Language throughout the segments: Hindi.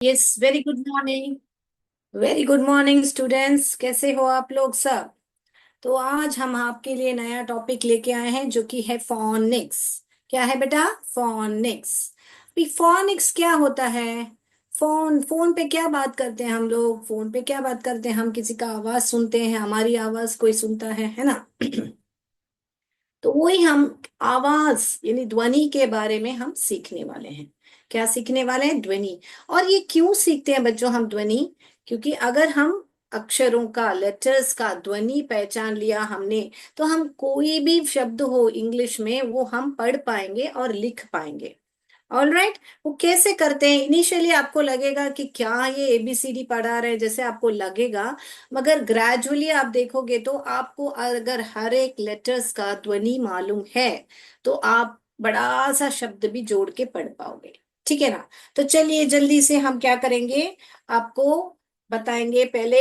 Yes, very good morning. Very good morning students, कैसे हो आप लोग सब। तो आज हम आपके लिए नया टॉपिक लेके आए हैं जो कि है फोनिक्स। क्या है बेटा? फोनिक्स। भी फोनिक्स क्या होता है? फोन फोन पे क्या बात करते हैं हम लोग? फोन पे क्या बात करते हैं? हम किसी का आवाज सुनते हैं, हमारी आवाज कोई सुनता है ना? तो वही हम आवाज यानी ध्वनि के बारे में हम सीखने वाले हैं। क्या सीखने वाले हैं? ध्वनि। और ये क्यों सीखते हैं बच्चों हम ध्वनि? क्योंकि अगर हम अक्षरों का, लेटर्स का ध्वनि पहचान लिया हमने, तो हम कोई भी शब्द हो इंग्लिश में वो हम पढ़ पाएंगे और लिख पाएंगे। All right. वो कैसे करते हैं? इनिशियली आपको लगेगा कि क्या ये एबीसीडी पढ़ा रहे हैं, जैसे आपको लगेगा। मगर ग्रेजुअली आप देखोगे तो आपको अगर हर एक लेटर्स का ध्वनि मालूम है तो आप बड़ा सा शब्द भी जोड़ के पढ़ पाओगे। ठीक है ना? तो चलिए जल्दी से हम क्या करेंगे, आपको बताएंगे। पहले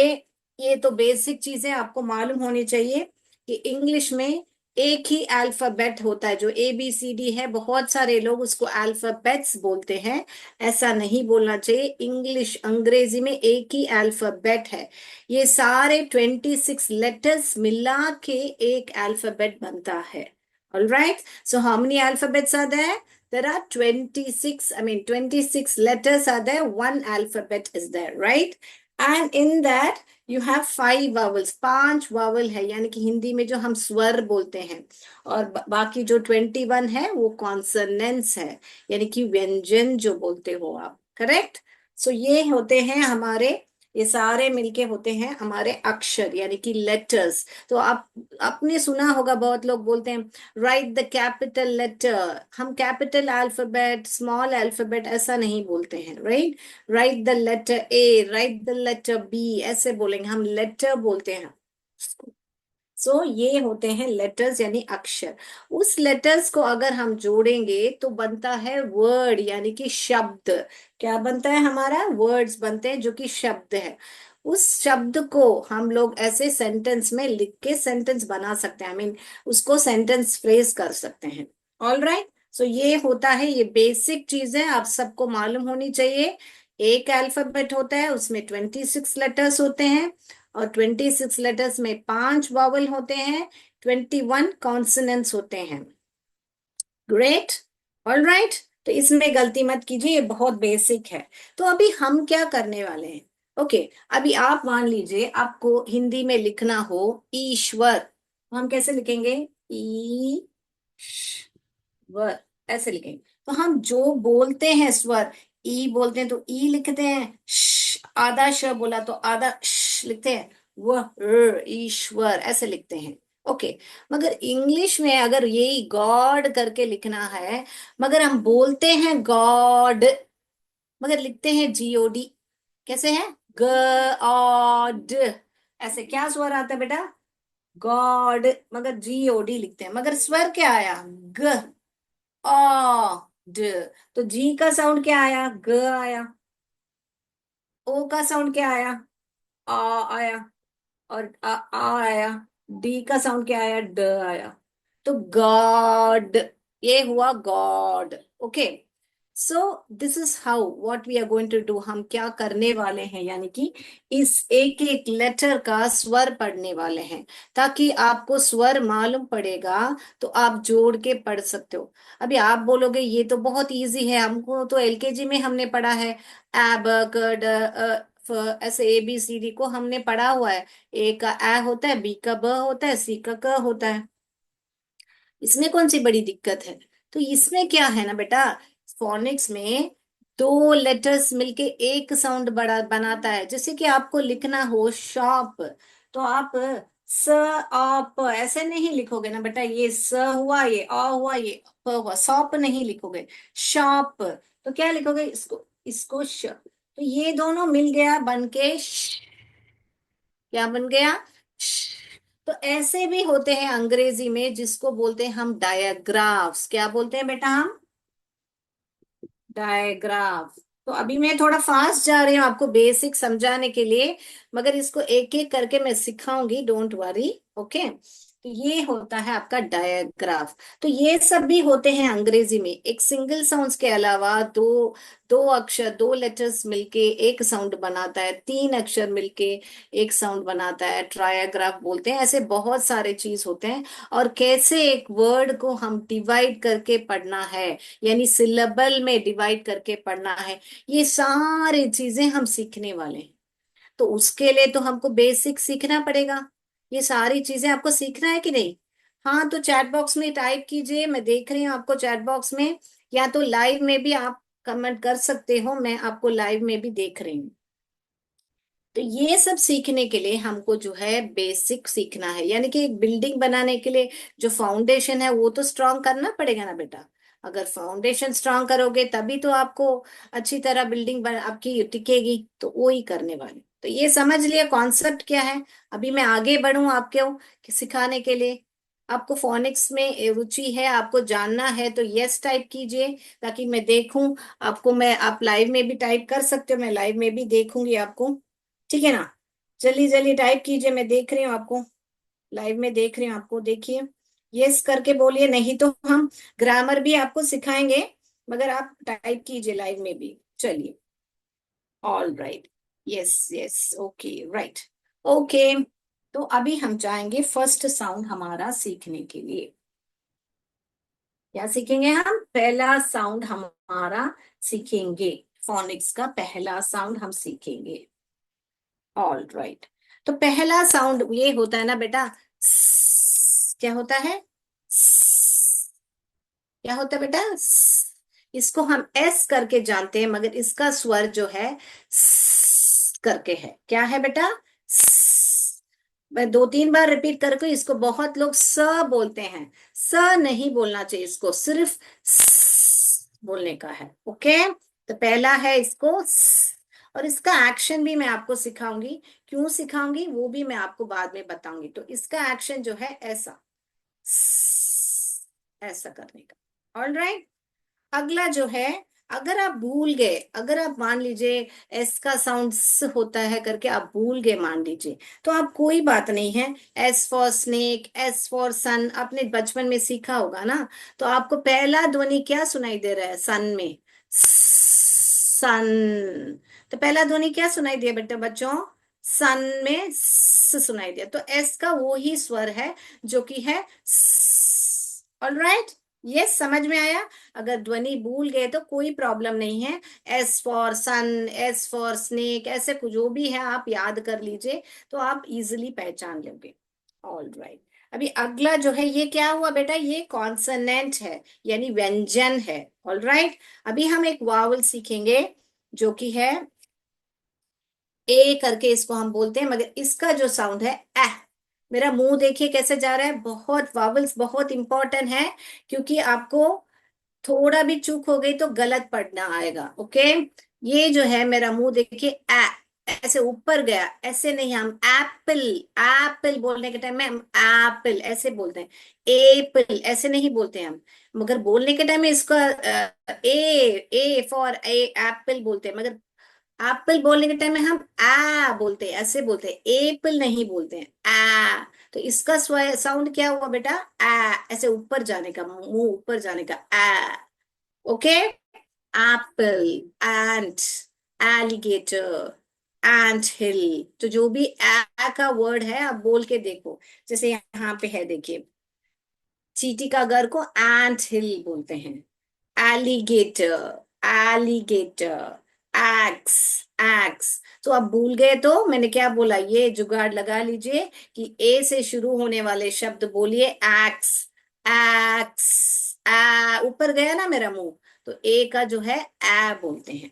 ये तो बेसिक चीजें आपको मालूम होनी चाहिए कि इंग्लिश में एक ही अल्फाबेट होता है। जो ए बी सी डी है, बहुत सारे लोग उसको अल्फाबेट्स बोलते हैं। ऐसा नहीं बोलना चाहिए। इंग्लिश, अंग्रेजी में एक ही अल्फाबेट है। ये सारे 26 लेटर्स मिला के एक अल्फाबेट बनता है। All right. So how many alphabets are there? There are 26, I mean 26 letters are there, one alphabet is there, right? And in that you have five vowels, पांच वावल है, यानी कि हिंदी में जो हम स्वर बोलते हैं। और बाकी जो 21 है वो कॉन्सोनेंट्स है, यानी कि व्यंजन जो बोलते हो आप। करेक्ट। सो ये होते हैं हमारे, ये सारे मिलके होते हैं हमारे अक्षर यानी कि लेटर्स। तो आप आपने सुना होगा, बहुत लोग बोलते हैं राइट द कैपिटल लेटर। हम कैपिटल अल्फाबेट, स्मॉल अल्फाबेट ऐसा नहीं बोलते हैं, right? Write the letter A, write the letter B, ऐसे बोलेंगे हम, लेटर बोलते हैं। सो ये होते हैं लेटर्स यानी अक्षर। उस लेटर्स को अगर हम जोड़ेंगे तो बनता है वर्ड यानी कि शब्द। क्या बनता है? हमारा वर्ड्स बनते हैं जो कि शब्द है। उस शब्द को हम लोग ऐसे सेंटेंस में लिख के सेंटेंस बना सकते हैं। आई मीन उसको सेंटेंस फ्रेज कर सकते हैं। All right. सो ये होता है, ये बेसिक चीज है, आप सबको मालूम होनी चाहिए। एक अल्फाबेट होता है, उसमें 26 लेटर्स होते हैं। और 26 लेटर्स में पांच वावल होते हैं, 21 कॉन्सोनेंट्स होते हैं। ग्रेट। All right. तो इसमें गलती मत कीजिए, ये बहुत बेसिक है। तो अभी हम क्या करने वाले हैं? ओके। अभी आप मान लीजिए आपको हिंदी में लिखना हो ईश्वर, तो हम कैसे लिखेंगे? ईश्वर, ऐसे लिखेंगे। तो हम जो बोलते हैं स्वर, ई बोलते हैं तो ई लिखते हैं, आधा श बोला तो आधा श लिखते हैं, वह ईश्वर ऐसे लिखते हैं। ओके। मगर इंग्लिश में अगर यही गॉड करके लिखना है, मगर हम बोलते हैं गॉड, मगर लिखते हैं जीओडी। कैसे है? गॉड। ऐसे क्या स्वर आता है बेटा? गॉड। मगर जीओडी लिखते हैं, मगर स्वर क्या आया? ग, ओ, ड। तो जी का साउंड क्या आया? ग आया। ओ का साउंड क्या आया? आ आया। और आ आया। डी का साउंड क्या आया? ड आया। तो गॉड, ये हुआ God. Okay. So this is how what we are going to do. हम क्या करने वाले हैं, यानी कि इस एक एक लेटर का स्वर पढ़ने वाले हैं, ताकि आपको स्वर मालूम पड़ेगा तो आप जोड़ के पढ़ सकते हो। अभी आप बोलोगे ये तो बहुत इजी है, हमको तो एलकेजी में हमने पढ़ा है। एब ऐसे ए बी सी डी को हमने पढ़ा हुआ है। ए का ए होता है, बी का ब होता है, सी का क होता है। इसमें कौन सी बड़ी दिक्कत है? तो इसमें क्या है ना बेटा, फोनिक्स में दो लेटर्स मिलके एक साउंड बड़ा बनाता है। जैसे कि आपको लिखना हो शॉप, तो आप स आप ऐसे नहीं लिखोगे ना बेटा। ये स हुआ, ये अ हुआ, ये प हुआ, शॉप नहीं लिखोगे, शॉप। तो क्या लिखोगे? इसको, इसको श। तो ये दोनों मिल गया बन के क्या बन गया? श। तो ऐसे भी होते हैं अंग्रेजी में, जिसको बोलते हैं हम डायग्राफ्स। क्या बोलते हैं बेटा हम? डायग्राफ। तो अभी मैं थोड़ा फास्ट जा रही हूँ आपको बेसिक समझाने के लिए, मगर इसको एक एक करके मैं सिखाऊंगी, डोंट वरी। ओके। तो तो ये होता है आपका डायग्राफ। तो ये सब भी होते हैं अंग्रेजी में। एक सिंगल साउंड्स के अलावा दो दो अक्षर, दो लेटर्स मिलके एक साउंड बनाता है, तीन अक्षर मिलके एक साउंड बनाता है, ट्रायाग्राफ बोलते हैं। ऐसे बहुत सारे चीज होते हैं। और कैसे एक वर्ड को हम डिवाइड करके पढ़ना है, यानी सिलेबल में डिवाइड करके पढ़ना है, ये सारी चीजें हम सीखने वाले हैं। तो उसके लिए तो हमको बेसिक सीखना पड़ेगा। ये सारी चीजें आपको सीखना है कि नहीं? हाँ, तो चैट बॉक्स में टाइप कीजिए, मैं देख रही हूँ आपको चैट बॉक्स में। या तो लाइव में भी आप कमेंट कर सकते हो, मैं आपको लाइव में भी देख रही हूँ। तो ये सब सीखने के लिए हमको जो है बेसिक सीखना है, यानी कि एक बिल्डिंग बनाने के लिए जो फाउंडेशन है वो तो स्ट्रांग करना पड़ेगा ना बेटा। अगर फाउंडेशन स्ट्रांग करोगे तभी तो आपको अच्छी तरह बिल्डिंग आपकी टिकेगी। तो वो ही करने वाले। तो ये समझ लिया कॉन्सेप्ट क्या है। अभी मैं आगे बढ़ूं आपको सिखाने के लिए। आपको फोनिक्स में रुचि है, आपको जानना है, तो यस टाइप कीजिए ताकि मैं देखूं आपको। मैं आप लाइव में भी टाइप कर सकते हो, मैं लाइव में भी देखूंगी आपको। ठीक है ना? जल्दी जल्दी टाइप कीजिए, मैं देख रही हूँ आपको, लाइव में देख रही हूँ आपको। देखिए, यस करके बोलिए, नहीं तो हम ग्रामर भी आपको सिखाएंगे, मगर आप टाइप कीजिए लाइव में भी। चलिए, all right, yes yes, okay, right, okay. तो अभी हम जाएंगे फर्स्ट साउंड हमारा सीखने के लिए। क्या सीखेंगे हम? पहला साउंड हमारा सीखेंगे। फोनिक्स का पहला साउंड हम सीखेंगे। All right. तो पहला साउंड ये होता है ना बेटा, क्या होता है? क्या होता है बेटा? इसको हम एस करके जानते हैं, मगर इसका स्वर जो है करके है। क्या है बेटा? मैं दो तीन बार रिपीट करके, इसको बहुत लोग स बोलते हैं। स नहीं बोलना चाहिए, इसको सिर्फ बोलने का है। ओके। तो पहला है इसको और इसका एक्शन भी मैं आपको सिखाऊंगी। क्यों सिखाऊंगी वो भी मैं आपको बाद में बताऊंगी। तो इसका एक्शन जो है ऐसा, ऐसा करने का। All right. अगला जो है, अगर आप भूल गए, अगर आप मान लीजिए एस का साउंड स होता है करके आप भूल गए मान लीजिए, तो आप कोई बात नहीं है। S for snake, S for sun, आपने बचपन में सीखा होगा ना। तो आपको पहला ध्वनि क्या सुनाई दे रहा है सन में? सन। तो पहला ध्वनि क्या सुनाई दिया बेटा बच्चों? सन में स सुनाई दिया। तो एस का वो ही स्वर है जो कि है। ऑल राइट, ये समझ में आया? अगर ध्वनि भूल गए तो कोई प्रॉब्लम नहीं है। S for sun, S for snake, ऐसे कुछ जो भी है आप याद कर लीजिए, तो आप इजिली पहचान लोगे। All right. अभी अगला जो है ये क्या हुआ बेटा? ये कॉन्सोनेंट है, यानी व्यंजन है। All right. अभी हम एक वावल सीखेंगे जो कि है ए करके, इसको हम बोलते हैं, मगर इसका जो साउंड है ए। मेरा मुंह देखिए कैसे जा रहा है। बहुत वावल्स बहुत इंपॉर्टेंट है, क्योंकि आपको थोड़ा भी चूक हो गई तो गलत पढ़ना आएगा। ओके। ये जो है मेरा मुंह देखिए, ऐसे ऊपर गया, ऐसे नहीं। हम एप्पल, एप्पल बोलने के टाइम में हम एप्पल ऐसे बोलते हैं। एप्पल ऐसे नहीं बोलते हम, मगर बोलने के टाइम में इसका ए फॉर ए एप्पल बोलते हैं। मगर एप्पल बोलने के टाइम में हम आ बोलते हैं, ऐसे बोलते हैं, एप्पल नहीं बोलते हैं, आ। तो इसका साउंड क्या हुआ बेटा? आ, ऐसे ऊपर जाने का, मुंह ऊपर जाने का, आ। ओके। एप्पल, एंट, एलिगेटर, एंट हिल। तो जो भी आ का वर्ड है आप बोल के देखो। जैसे यहाँ पे है देखिए, चींटी का घर को एंट हिल बोलते हैं। Alligator, alligator, x, x. तो आप भूल गए तो मैंने क्या बोला, ये जुगाड़ लगा लीजिए कि ए से शुरू होने वाले शब्द बोलिए। एक्स, एक्स, आ। ऊपर गया ना मेरा मुंह, तो ए का जो है आ बोलते हैं।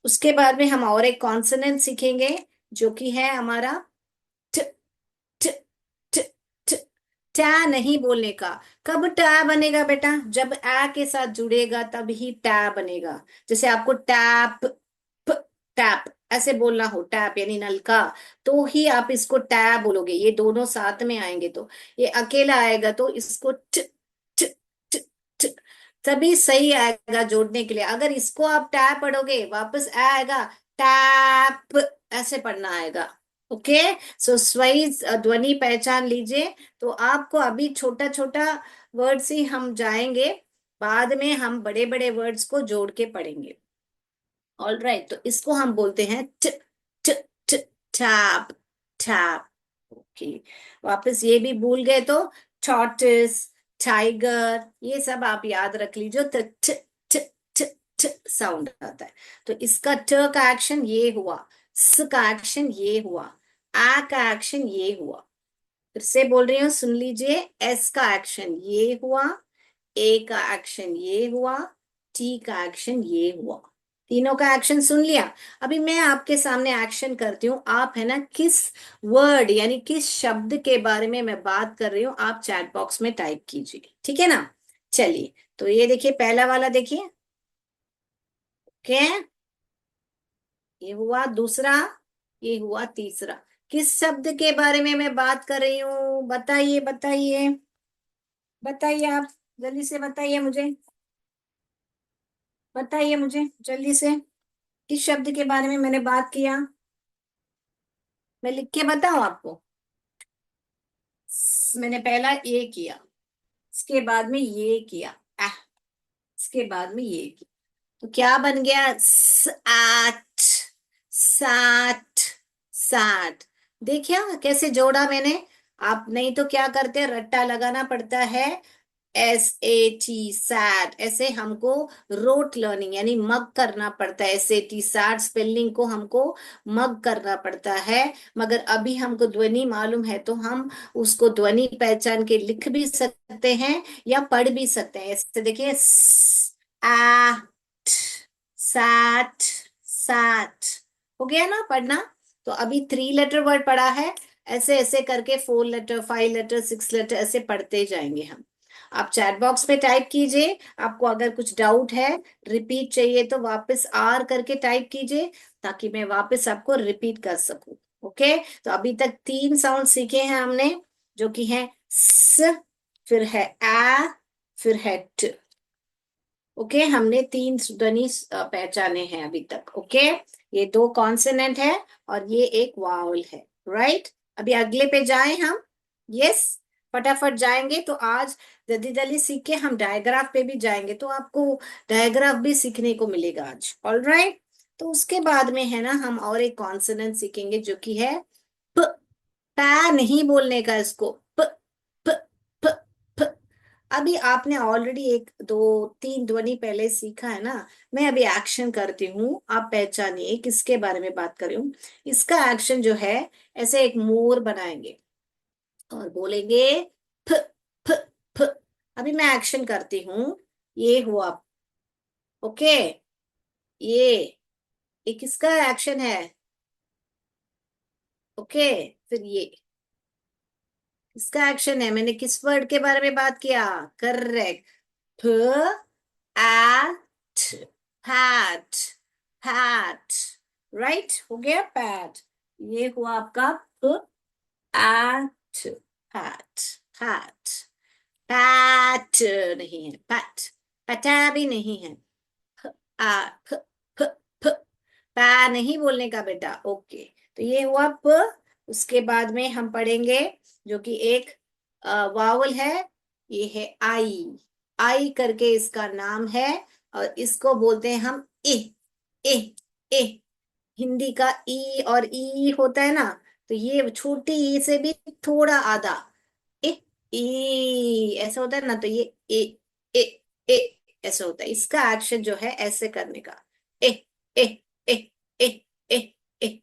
उसके बाद में हम और एक कॉन्सोनेंट सीखेंगे जो कि है हमारा ट, ट, ट, ट। टैं नहीं बोलने का। कब टैं बनेगा बेटा? जब आ के साथ जुड़ेगा तब ही टैं बनेगा। जैसे आपको टैप, टैप ऐसे बोलना हो, टैप यानी नलका, तो ही आप इसको टैप बोलोगे। ये दोनों साथ में आएंगे तो, ये अकेला आएगा तो इसको ट, ट, ट, ट, तभी सही आएगा जोड़ने के लिए। अगर इसको आप टैप पढ़ोगे वापस आएगा टैप, ऐसे पढ़ना आएगा। ओके। सो स्वई ध्वनि पहचान लीजिए। तो आपको अभी छोटा छोटा वर्ड्स ही हम जाएंगे, बाद में हम बड़े बड़े वर्ड्स को जोड़ के पढ़ेंगे। ऑल राइट, तो इसको हम बोलते हैं ट ट ट टैप टैप। ओके, वापस ये भी भूल गए तो टॉर्टिस, टाइगर, ये सब आप याद रख लीजिए। तो ट ट ट ट साउंड आता है। तो इसका ट का एक्शन ये हुआ, स का एक्शन ये हुआ, आ का एक्शन ये हुआ। फिर से बोल रही हूँ, सुन लीजिए। एस का एक्शन ये हुआ, ए का एक्शन ये हुआ, टी का एक्शन ये हुआ। तीनों का एक्शन सुन लिया। अभी मैं आपके सामने एक्शन करती हूँ, आप है ना किस वर्ड यानी किस शब्द के बारे में मैं बात कर रही हूँ आप चैट बॉक्स में टाइप कीजिए, ठीक है ना। चलिए, तो ये देखिए पहला वाला देखिए। ओके, ये हुआ दूसरा, ये हुआ तीसरा। किस शब्द के बारे में मैं बात कर रही हूँ, बताइए बताइए बताइए, आप जल्दी से बताइए मुझे, बताइए मुझे जल्दी से। किस शब्द के बारे में मैंने बात किया, मैं लिख के बताऊं आपको। मैंने पहला ए किया, इसके बाद में ये किया, आह, इसके बाद में ये किया। तो क्या बन गया, आठ, साठ, साठ। देखिए कैसे जोड़ा मैंने। आप नहीं तो क्या करते हैं, रट्टा लगाना पड़ता है। SAT सैट, ऐसे हमको रोट लर्निंग यानी मग करना पड़ता है। SAT सैट स्पेलिंग को हमको मग करना पड़ता है। मगर अभी हमको ध्वनि मालूम है तो हम उसको ध्वनि पहचान के लिख भी सकते हैं या पढ़ भी सकते हैं। ऐसे देखिए, आठ, साठ, साठ। हो गया ना पढ़ना। तो अभी 3 लेटर वर्ड पढ़ा है। ऐसे ऐसे करके 4 लेटर, 5 लेटर, 6 लेटर ऐसे पढ़ते जाएंगे हम। आप चैट बॉक्स पे टाइप कीजिए। आपको अगर कुछ डाउट है, रिपीट चाहिए तो वापस आर करके टाइप कीजिए, ताकि मैं वापस आपको रिपीट कर सकूं। ओके। तो अभी तक 3 साउंड सीखे हैं हमने, जो कि है स, फिर है आ, फिर है ट। ओके, हमने 3 ध्वनि पहचाने हैं अभी तक। ओके, ये 2 कॉन्सोनेंट है और ये एक वावल है। राइट, अभी अगले पे जाएं हम। यस, फटाफट जाएंगे। तो आज जल्दी जल्दी सीख के हम डायग्राफ पे भी जाएंगे, तो आपको डायग्राफ भी सीखने को मिलेगा आज। ऑल राइट, तो उसके बाद में है ना हम और एक कॉन्सोनेंट सीखेंगे, जो कि है प। पै नहीं बोलने का इसको, प प प प। अभी आपने ऑलरेडी 1 2 3 ध्वनि पहले सीखा है ना। मैं अभी एक्शन करती हूँ, आप पहचानिए किसके बारे में बात कर रही हूँ। इसका एक्शन जो है, ऐसे एक मोर बनाएंगे और बोलेंगे फ फ फ। अभी मैं एक्शन करती हूँ, ये हुआ। ओके, ये किसका एक्शन है। ओके, फिर ये इसका एक्शन है। मैंने किस वर्ड के बारे में बात किया, करेक्ट, फ एट, फैट, फैट। राइट, हो गया पैट। ये हुआ आपका फ एट, फैट, फैट। पैट नहीं है, पैट, पटा भी नहीं है। आ फ फ फ, पा नहीं बोलने का बेटा। ओके, तो ये हुआ प। उसके बाद में हम पढ़ेंगे, जो कि एक वावल है, ये है आई। आई करके इसका नाम है, और इसको बोलते हैं हम ए। ए, ए। हिंदी का ई और ई होता है ना, तो ये छोटी ई से भी थोड़ा आधा ए, ई ऐसा होता है ना, तो ये ए, ए, ए ऐसा होता है। इसका एक्शन जो है ऐसे करने का, ए, ए, ए, ए, ए, ए।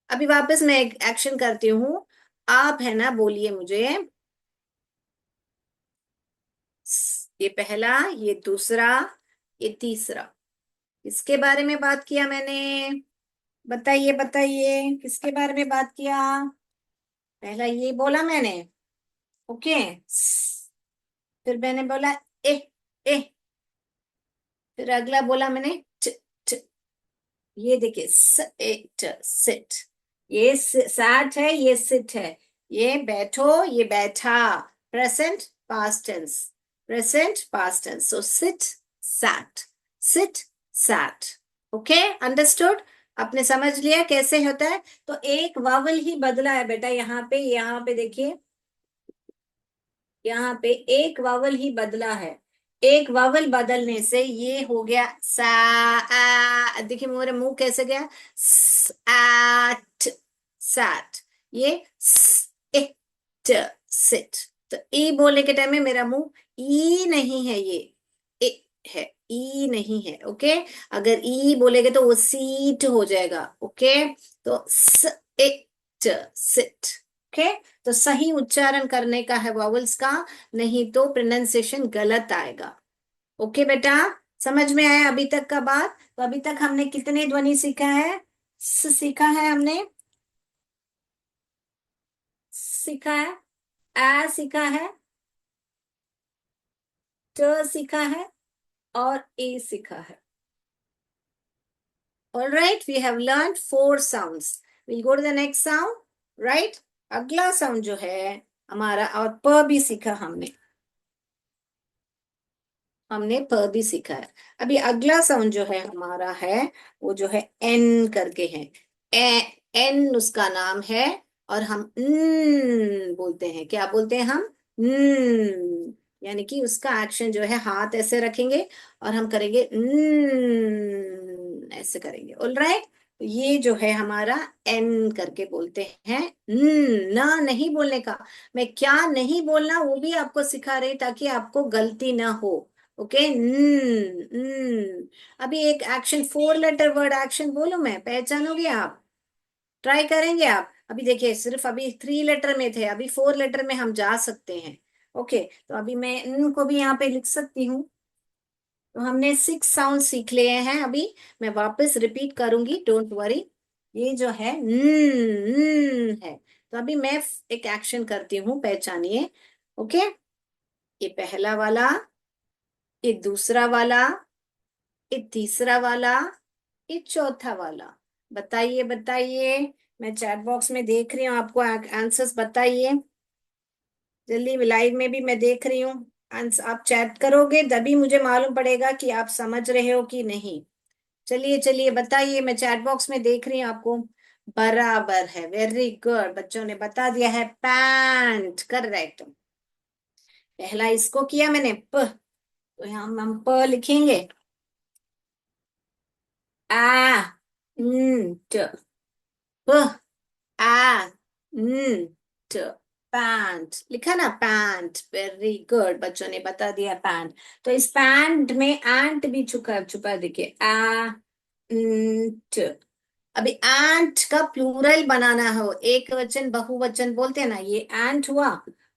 अभी वापस मैं एक एक्शन करती हूँ, आप है ना बोलिए मुझे। ये पहला, ये दूसरा, ये तीसरा। इसके बारे में बात किया मैंने, बताइए बताइए किसके बारे में बात किया। पहला ये बोला मैंने। ओके, फिर मैंने बोला ए, ए। फिर अगला बोला मैंने ट, ट। ये देखिए सिट, सिट। ये सैट है, ये सिट है। ये बैठो, ये बैठा। Present past tense, present past tense. So sit, sat, sit, sat. Okay, understood. आपने समझ लिया कैसे होता है? तो एक वावल ही बदला है बेटा, यहाँ पे देखिए, यहाँ पे एक वावल ही बदला है। एक वावल बदलने से ये हो गया सा आ, देखिए मेरे मुंह कैसे गया, सैट, सैट। ये इट, सिट। तो ई बोलने के टाइम में मेरा मुंह ई नहीं है, ये ए है, ई नहीं है। ओके, अगर ई बोलेगे तो वो सीट हो जाएगा। ओके, तो स इट, सिट। ओके, तो सही उच्चारण करने का है वॉवल्स का, नहीं तो प्रोनाउंसिएशन गलत आएगा। ओके बेटा, समझ में आया अभी तक का बात? तो अभी तक हमने कितने ध्वनि सीखा है? सीखा है हमने, सीखा है, आ सीखा है, ट सीखा है, और ए सीखा है। All right, we have learned 4 sounds. We'll go to the next sound, right? अगला साउंड जो है हमारा, और प भी सीखा हमने, हमने प भी सीखा है। अभी अगला साउंड जो है हमारा है, वो जो है एन करके है। एन उसका नाम है, और हम बोलते हैं, क्या बोलते हैं हम? यानी कि उसका एक्शन जो है, हाथ ऐसे रखेंगे और हम करेंगे ऐसे करेंगे। ऑल राइट, ये जो है हमारा एन करके बोलते हैं। ना नहीं बोलने का, मैं क्या नहीं बोलना वो भी आपको सिखा रही, ताकि आपको गलती ना हो। ओके, अभी एक एक्शन, 4 लेटर वर्ड एक्शन बोलूं मैं, पहचानोगे आप? ट्राई करेंगे आप? अभी देखिए, सिर्फ अभी 3 लेटर में थे, अभी 4 लेटर में हम जा सकते हैं। ओके, तो अभी मैं इनको भी यहाँ पे लिख सकती हूँ। तो हमने 6 साउंड सीख लिए हैं अभी। मैं वापस रिपीट करूंगी, डोंट वरी। ये जो है है। तो अभी मैं एक एक्शन करती हूँ, पहचानिए। ओके, ये पहला वाला, ये दूसरा वाला, ये तीसरा वाला, ये चौथा वाला। बताइए बताइए, मैं चैट बॉक्स में देख रही हूँ, आपको आंसर्स बताइए जल्दी। लाइव में भी मैं देख रही हूँ, आप चैट करोगे तभी मुझे मालूम पड़ेगा कि आप समझ रहे हो कि नहीं। चलिए चलिए बताइए, मैं चैट बॉक्स में देख रही हूँ आपको। बराबर है, वेरी गुड, बच्चों ने बता दिया है, पैंट करेक्ट। पहला इसको किया मैंने, प, तो यहाँ हम प लिखेंगे। आ ट, प आ ट, पैंट लिखा ना, पैंट। वेरी गुड, बच्चों ने बता दिया पैंट। तो इस पैंट में एंट भी छुपा छुपा, देखिए आ ट। अभी एंट का प्लूरल बनाना हो, एक वचन बहुवचन बोलते हैं ना, ये एंट हुआ,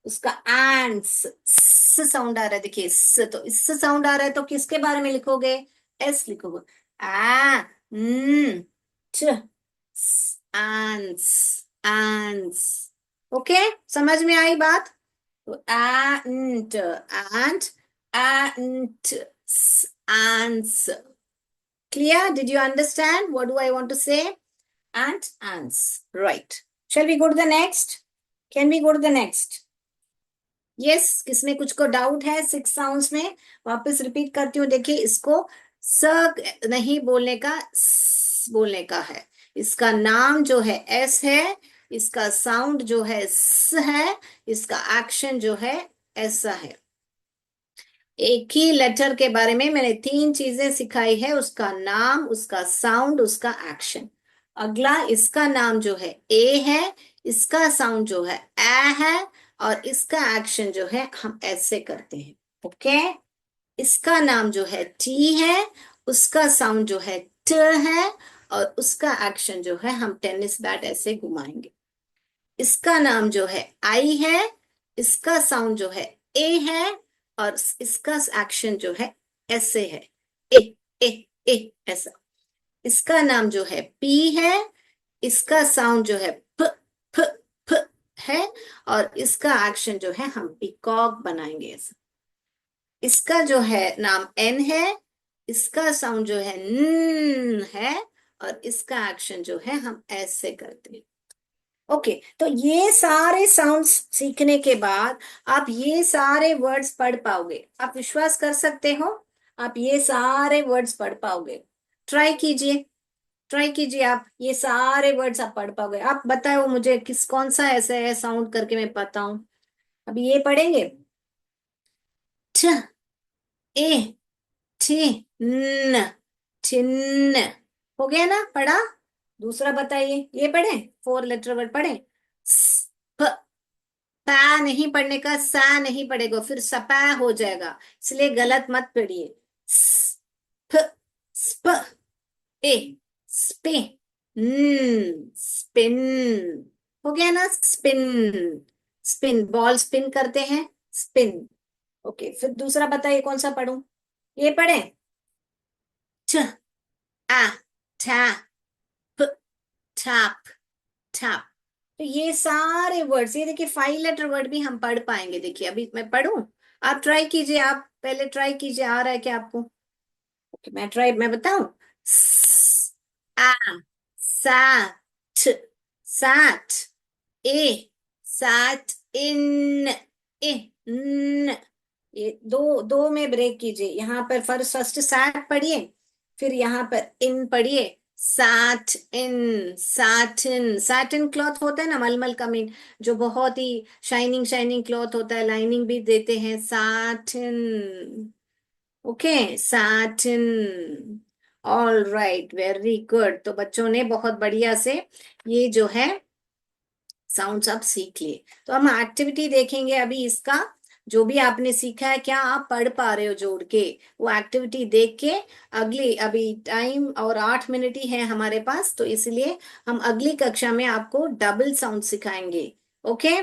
उसका एंट्स, स साउंड आ रहा है, देखिए स, तो इस साउंड आ रहा है, तो किसके बारे में लिखोगे? एस लिखोगे। आ ट, एंट्स, एंट्स। ओके, समझ में आई बात? तो एंट, एंट, एंट, ants. Clear? Did you understand what do I want to say? And ants. Right. Shall we go to the next? Can we go to the next? Yes, किसमें कुछ को डाउट है 6 साउंड्स में? वापस रिपीट करती हूँ, देखिए इसको स नहीं बोलने का, स बोलने का है। इसका नाम जो है एस है, इसका साउंड जो है स है, इसका एक्शन जो है ऐसा है। एक ही लेटर के बारे में मैंने 3 चीजें सिखाई है, उसका नाम, उसका साउंड, उसका एक्शन। अगला, इसका नाम जो है ए है, इसका साउंड जो है ए है, और इसका एक्शन जो है हम ऐसे करते हैं। ओके, इसका नाम जो है टी है, उसका साउंड जो है ट है, और उसका एक्शन जो है हम टेनिस बैट ऐसे घुमाएंगे। इसका नाम जो है आई है, इसका साउंड जो है ए है, और इसका एक्शन जो है ऐसे है, ए ए ए ऐसा। इसका नाम जो है पी है, इसका साउंड जो है प फ फ है, और इसका एक्शन जो है हम पीकॉक बनाएंगे ऐसा। इसका जो है नाम एन है, इसका साउंड जो है न है, और इसका एक्शन जो है हम ऐसे करते हैं। ओके, तो ये सारे साउंड्स सीखने के बाद आप ये सारे वर्ड्स पढ़ पाओगे। आप विश्वास कर सकते हो, आप ये सारे वर्ड्स पढ़ पाओगे। ट्राई कीजिए। ट्राई कीजिए आप, ये सारे वर्ड्स आप पढ़ पाओगे। आप बताओ मुझे किस कौन सा ऐसे है साउंड करके मैं बताऊं। अभी ये पढ़ेंगे। ठ, ए, ठी, न, छिन्न। हो गया ना पढ़ा। दूसरा बताइए, ये पढ़े, फोर लेटर वर्ड पढ़े। स, प, पा नहीं पढ़ने का, सा नहीं पढ़ेगा, फिर सपा हो जाएगा, इसलिए गलत मत पढ़िए। स, फ, स्प, ए, स्पे, स्पिन। हो गया ना, स्पिन। स्पिन, बॉल स्पिन करते हैं, स्पिन। ओके, फिर दूसरा बताइए कौन सा पढ़ूं। ये पढ़े। छ, आ, ठा, प, छाप, छाप। तो ये सारे वर्ड्स, ये देखिए 5 लेटर वर्ड भी हम पढ़ पाएंगे। देखिए अभी मैं पढ़ूं, आप ट्राई कीजिए, आप पहले ट्राई कीजिए, आ रहा है क्या आपको। ओके, मैं बताऊं। स, आ, सा, ठ, साठ, ए, साठ, इन, ए, न। ये दो दो में ब्रेक कीजिए, यहाँ पर फर्स्ट फर्स्ट साठ पढ़िए, फिर यहाँ पर इन पढ़िए। साठ इन, साटिन। साटिन क्लॉथ होता है ना, मलमल का मीन, जो बहुत ही शाइनिंग शाइनिंग क्लॉथ होता है, लाइनिंग भी देते हैं, satin. Okay, satin. All right, very good. तो बच्चों ने बहुत बढ़िया से ये जो है साउंड्स आप सीख लिए। तो हम एक्टिविटी देखेंगे अभी इसका। जो भी आपने सीखा है, क्या आप पढ़ पा रहे हो जोड़ के, वो एक्टिविटी देख के। अगली, अभी टाइम और 8 मिनट ही है हमारे पास, तो इसलिए हम अगली कक्षा में आपको डबल साउंड सिखाएंगे। Okay,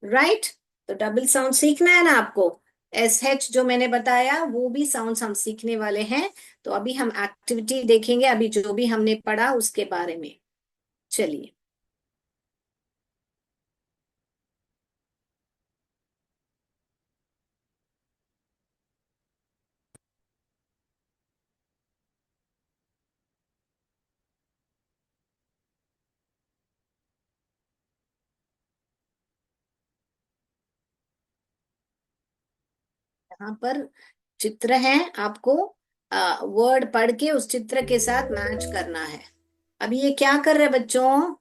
right. तो डबल साउंड सीखना है ना आपको। एस एच जो मैंने बताया, वो भी साउंड्स हम सीखने वाले हैं। तो अभी हम एक्टिविटी देखेंगे, अभी जो भी हमने पढ़ा उसके बारे में। चलिए। यहाँ पर चित्र है, आपको वर्ड पढ़ के उस चित्र के साथ मैच करना है। अभी ये क्या कर रहे हैं बच्चों,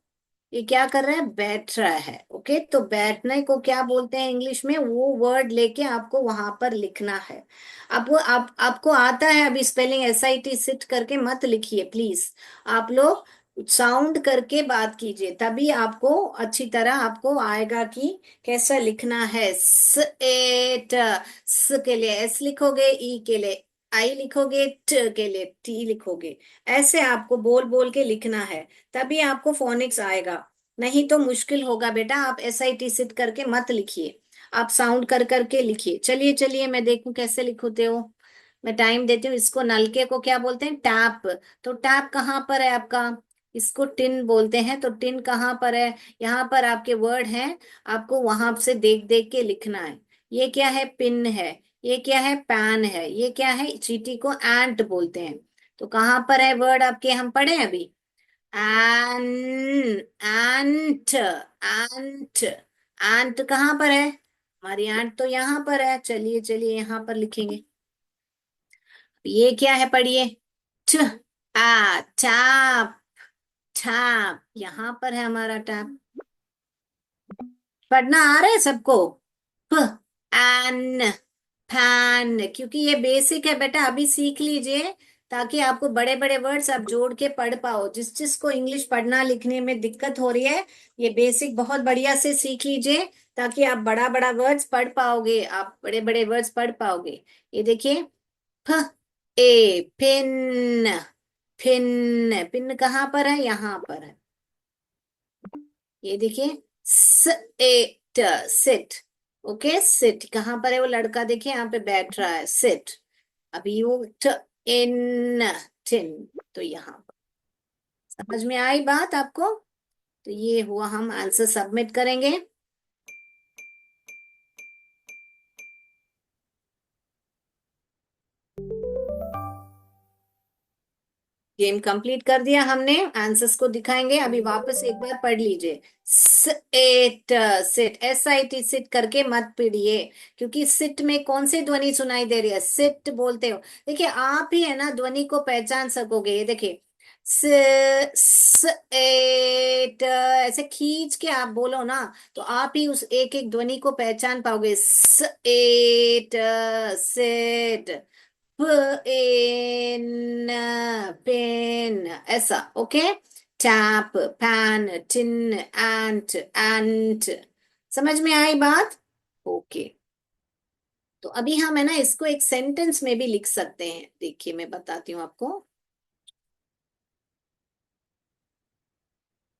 ये क्या कर रहा है, बैठ रहा है। ओके, तो बैठने को क्या बोलते हैं इंग्लिश में, वो वर्ड लेके आपको वहां पर लिखना है। आपको आता है अभी स्पेलिंग, SIT सिट करके मत लिखिए प्लीज। आप लोग साउंड करके बात कीजिए, तभी आपको अच्छी तरह आपको आएगा कि कैसा लिखना है। स एट, स के लिए एस लिखोगे, ई के लिए आई लिखोगे, ट के लिए टी लिखोगे। ऐसे आपको बोल बोल के लिखना है, तभी आपको फोनिक्स आएगा। नहीं तो मुश्किल होगा बेटा, आप SIT सिट करके मत लिखिए, आप साउंड कर करके लिखिए। चलिए चलिए, मैं देखूं कैसे लिखते हो। मैं टाइम देती हूँ। इसको, नलके को क्या बोलते हैं, टैप। तो टैप कहाँ पर है आपका, इसको टिन बोलते हैं। तो टिन कहाँ पर है, यहाँ पर आपके वर्ड हैं, आपको वहां से देख देख के लिखना है। ये क्या है, पिन है। ये क्या है, पैन है। ये क्या है, चींटी को एंट बोलते हैं। तो कहाँ पर है वर्ड आपके, हम पढ़े हैं अभी। एन, एंट, एंट। एंट कहाँ पर है, हमारी एंट तो यहाँ पर है। चलिए चलिए, यहाँ पर लिखेंगे। ये क्या है, पढ़िए। ट, आ, टैप, टैप, यहाँ पर है हमारा टैप। पढ़ना आ रहा है सबको। प, एन, फैन, क्योंकि ये बेसिक है बेटा, अभी सीख लीजिए, ताकि आपको बड़े बड़े वर्ड्स आप जोड़ के पढ़ पाओ। जिस जिसको इंग्लिश पढ़ना लिखने में दिक्कत हो रही है, ये बेसिक बहुत बढ़िया से सीख लीजिए, ताकि आप बड़ा बड़ा वर्ड्स पढ़ पाओगे, आप बड़े बड़े वर्ड्स पढ़ पाओगे। ये देखिए, फ, ए, पिन, पिन। पिन कहाँ पर है, यहाँ पर है। ये देखिए, स, ए, ट, सिट। ओके, सिट कहाँ पर है, वो लड़का देखिए यहाँ पे बैठ रहा है, सिट। अभी वो ट, इन, टिन। तो यहाँ पर समझ में आई बात आपको। तो ये हुआ, हम आंसर सबमिट करेंगे। गेम कंप्लीट कर दिया हमने, आंसर्स को दिखाएंगे। अभी वापस एक बार पढ़ लीजिए। सिट, सिट, SIT सिट करके मत पढ़िए, क्योंकि सिट में कौन सी ध्वनि सुनाई दे रही है, सिट बोलते हो। देखिए आप ही है ना ध्वनि को पहचान सकोगे। ये देखिए, स स एट, ऐसे खींच के आप बोलो ना, तो आप ही उस एक एक ध्वनि को पहचान पाओगे। स एट, सेट। प इन, पेन, ऐसा। ओके। टैप, पैन, टिन, एंट, एंट। समझ में आई बात? ओके। तो अभी हम है ना इसको एक सेंटेंस में भी लिख सकते हैं। देखिए मैं बताती हूँ आपको।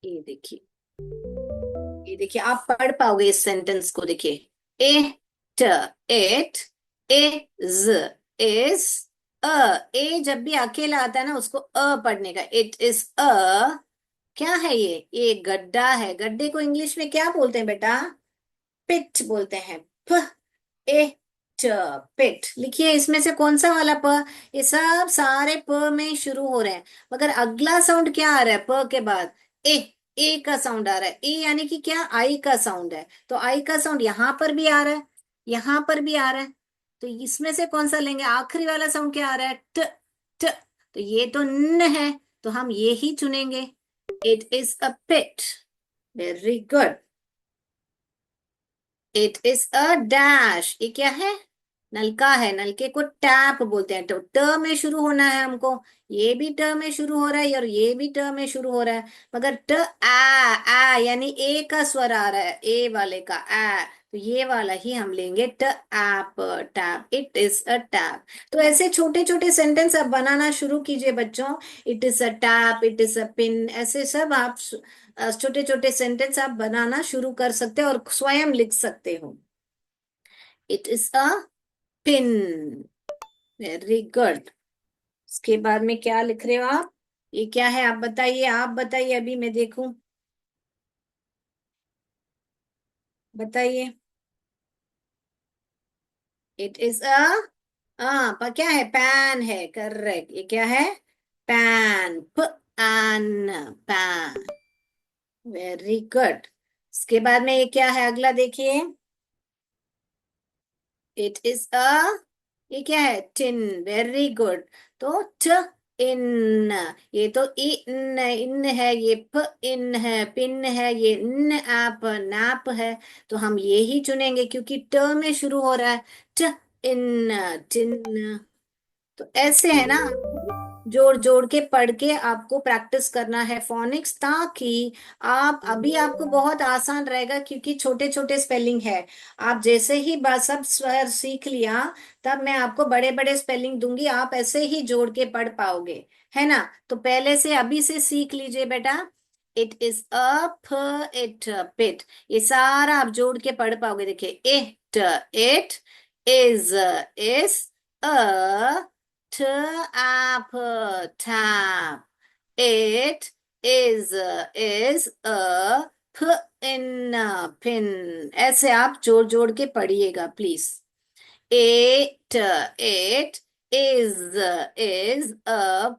ये देखिए, ये देखिए, आप पढ़ पाओगे इस सेंटेंस को। देखिए, इट, इट, इज, इज, अ। ए जब भी अकेला आता है ना, उसको पढ़ने का। इट इज अ, क्या है ये गड्ढा है। गड्ढे को इंग्लिश में क्या बोलते हैं बेटा? पिट बोलते हैं। प ए ट, पिट। लिखिए, इसमें से कौन सा वाला प? ये सब सारे प में शुरू हो रहे हैं, मगर अगला साउंड क्या आ रहा है प के बाद? ए का साउंड आ रहा है। ए यानी कि क्या? आई का साउंड है। तो आई का साउंड यहां पर भी आ रहा है, यहां पर भी आ रहा है। तो इसमें से कौन सा लेंगे? आखिरी वाला साउंड क्या आ रहा है? ट, ट। तो ये तो न है, तो हम ये ही चुनेंगे। It is a pit. Very good. It is a dash. ये क्या है? नलका है। नलके को टैप बोलते हैं। तो ट में शुरू होना है हमको। ये भी ट में शुरू हो रहा है और ये भी ट में शुरू हो रहा है, मगर ट आ यानी ए का स्वर आ रहा है, ए वाले का आ। तो ये वाला ही हम लेंगे, ट app, tap. It is a tap. तो ऐसे छोटे छोटे सेंटेंस आप बनाना शुरू कीजिए बच्चों। It is a tap, it is a pin, ऐसे सब आप छोटे छोटे सेंटेंस आप बनाना शुरू कर सकते हो और स्वयं लिख सकते हो। It is a pin. Very good. उसके बाद में क्या लिख रहे हो आप? ये क्या है? आप बताइए, आप बताइए, अभी मैं देखूं। बताइए। इट इज अ, हाँ, पर क्या है? पैन है। करेक्ट। ये क्या है? Pan, pan, pan. Very good. उसके बाद में ये क्या है? अगला देखिए। इट इज अ, ये क्या है? टिन। Very good. तो ट इन, ये तो इन, इन है। ये प इन है, पिन है। ये न ऐप, नैप है। तो हम ये ही चुनेंगे क्योंकि ट में शुरू हो रहा है। ट इन, टिन। तो ऐसे है ना, आपको जोड़ जोड़ के पढ़ के आपको प्रैक्टिस करना है फोनिक्स, ताकि आप अभी आपको बहुत आसान रहेगा क्योंकि छोटे छोटे स्पेलिंग है। आप जैसे ही बात सब स्वर सीख लिया, तब मैं आपको बड़े बड़े स्पेलिंग दूंगी, आप ऐसे ही जोड़ के पढ़ पाओगे, है ना? तो पहले से अभी से सीख लीजिए बेटा। इट इज अ फ, इट, पिट। ये सारा आप जोड़ के पढ़ पाओगे। देखिए, it, it, is a, t apple, tap. It is a pin, pin। ऐसे आप जोड़ जोड़ के पढ़िएगा please. It is a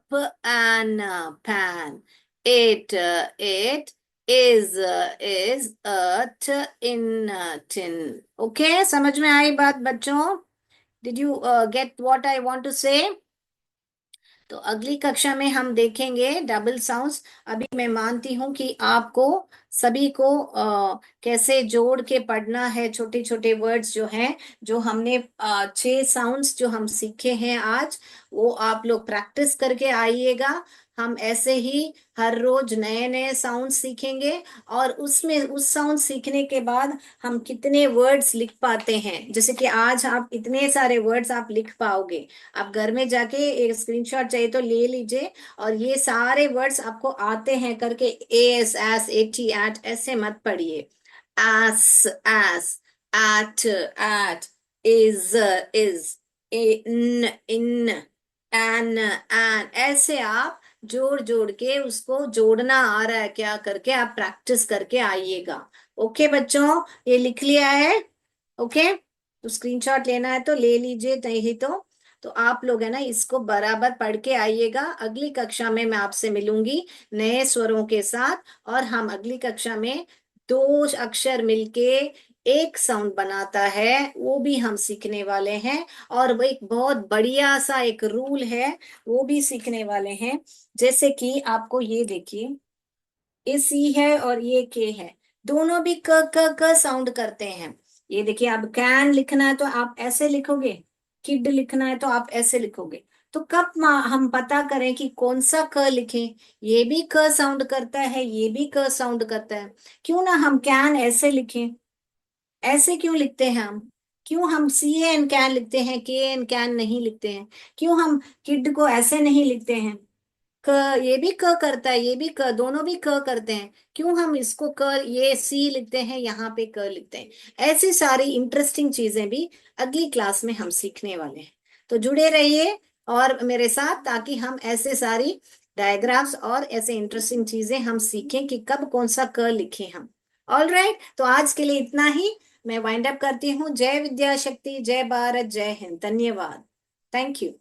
pan. It is a tin। Okay, समझ में आई बात बच्चों? Did you get what I want to say? तो अगली कक्षा में हम देखेंगे डबल साउंड्स। अभी मैं मानती हूं कि आपको सभी को कैसे जोड़ के पढ़ना है। छोटे छोटे वर्ड्स जो हैं, जो हमने 6 साउंड्स जो हम सीखे हैं आज, वो आप लोग प्रैक्टिस करके आइएगा। हम ऐसे ही हर रोज नए नए साउंड सीखेंगे, और उसमें उस साउंड सीखने के बाद हम कितने वर्ड्स लिख पाते हैं। जैसे कि आज आप इतने सारे वर्ड्स आप लिख पाओगे। आप घर में जाके एक स्क्रीनशॉट चाहिए तो ले लीजिए, और ये सारे वर्ड्स आपको आते हैं करके एस, एस, एटी, एट ऐसे मत पढ़िए। As, at, is, in, an ऐसे आप जोड़ जोड़ के उसको जोड़ना आ रहा है क्या करके आप प्रैक्टिस करके आइएगा। ओके बच्चों, ये लिख लिया है? ओके, तो स्क्रीनशॉट लेना है तो ले लीजिए, नहीं तो आप लोग है ना इसको बराबर पढ़ के आइएगा। अगली कक्षा में मैं आपसे मिलूंगी नए स्वरों के साथ, और हम अगली कक्षा में 2 अक्षर मिलके एक साउंड बनाता है, वो भी हम सीखने वाले हैं। और वो एक बहुत बढ़िया सा एक रूल है, वो भी सीखने वाले हैं। जैसे कि आपको ये देखिए, ये सी है और ये के है, दोनों भी क साउंड करते हैं। ये देखिए, अब कैन लिखना है तो आप ऐसे लिखोगे, किड लिखना है तो आप ऐसे लिखोगे। तो कब हम पता करें कि कौन सा क लिखें? ये भी क साउंड करता है, ये भी क साउंड करता है। क्यों ना हम कैन ऐसे लिखें? ऐसे क्यों लिखते हैं हम? क्यों हम सी एन कैन लिखते हैं, के एन कैन नहीं लिखते हैं? क्यों हम किड को ऐसे नहीं लिखते हैं? क, ये भी क करता है, ये भी क, दोनों भी क करते हैं। क्यों हम इसको क, ये सी लिखते हैं, यहाँ पे क लिखते हैं? ऐसी सारी इंटरेस्टिंग चीजें भी अगली क्लास में हम सीखने वाले हैं। तो जुड़े रहिए और मेरे साथ, ताकि हम ऐसे सारी डायग्राफ्स और ऐसे इंटरेस्टिंग चीजें हम सीखें कि कब कौन सा क लिखें हम। ऑल राइट, तो आज के लिए इतना ही। मैं वाइंड अप करती हूँ। जय विद्या शक्ति, जय भारत, जय हिंद, धन्यवाद। Thank you.